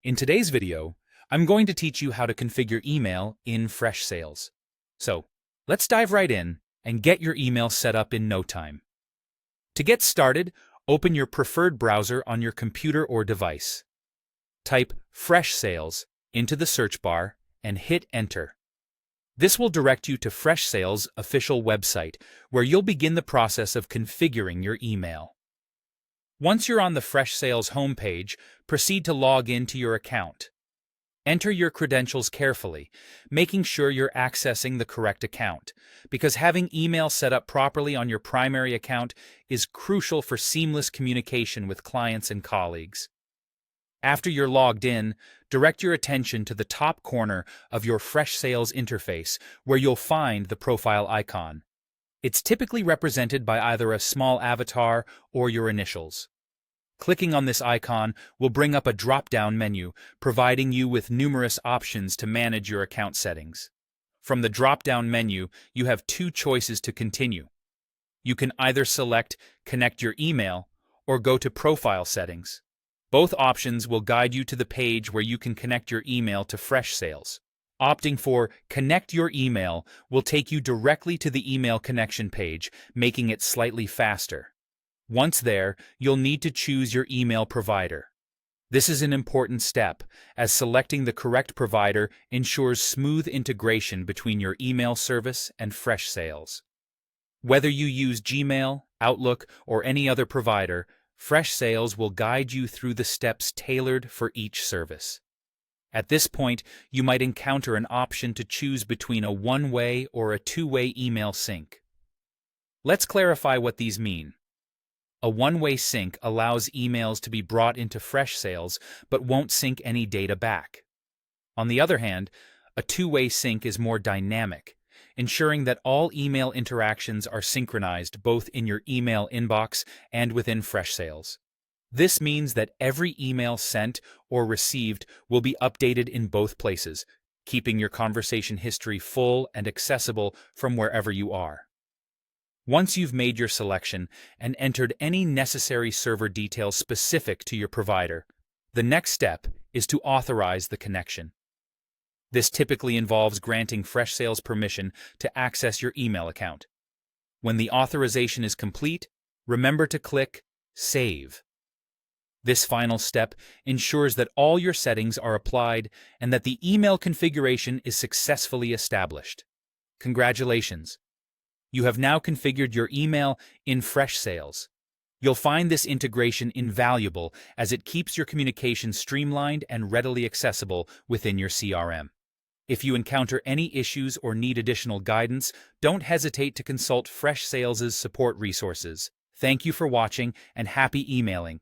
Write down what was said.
In today's video, I'm going to teach you how to configure email in Freshsales. So, let's dive right in and get your email set up in no time. To get started, open your preferred browser on your computer or device. Type Freshsales into the search bar and hit Enter. This will direct you to Freshsales' official website, where you'll begin the process of configuring your email. Once you're on the Freshsales homepage, proceed to log in to your account. Enter your credentials carefully, making sure you're accessing the correct account, because having email set up properly on your primary account is crucial for seamless communication with clients and colleagues. After you're logged in, direct your attention to the top corner of your Freshsales interface, where you'll find the profile icon. It's typically represented by either a small avatar or your initials. Clicking on this icon will bring up a drop-down menu, providing you with numerous options to manage your account settings. From the drop-down menu, you have two choices to continue. You can either select Connect Your Email or go to Profile Settings. Both options will guide you to the page where you can connect your email to Freshsales. Opting for Connect Your Email will take you directly to the email connection page, making it slightly faster. Once there, you'll need to choose your email provider. This is an important step, as selecting the correct provider ensures smooth integration between your email service and Freshsales. Whether you use Gmail, Outlook, or any other provider, Freshsales will guide you through the steps tailored for each service. At this point, you might encounter an option to choose between a one-way or a two-way email sync. Let's clarify what these mean. A one-way sync allows emails to be brought into Freshsales but won't sync any data back. On the other hand, a two-way sync is more dynamic, ensuring that all email interactions are synchronized both in your email inbox and within Freshsales. This means that every email sent or received will be updated in both places, keeping your conversation history full and accessible from wherever you are. Once you've made your selection and entered any necessary server details specific to your provider, the next step is to authorize the connection. This typically involves granting Freshsales permission to access your email account. When the authorization is complete, remember to click Save. This final step ensures that all your settings are applied and that the email configuration is successfully established. Congratulations! You have now configured your email in Freshsales. You'll find this integration invaluable as it keeps your communication streamlined and readily accessible within your CRM. If you encounter any issues or need additional guidance, don't hesitate to consult Freshsales' support resources. Thank you for watching and happy emailing.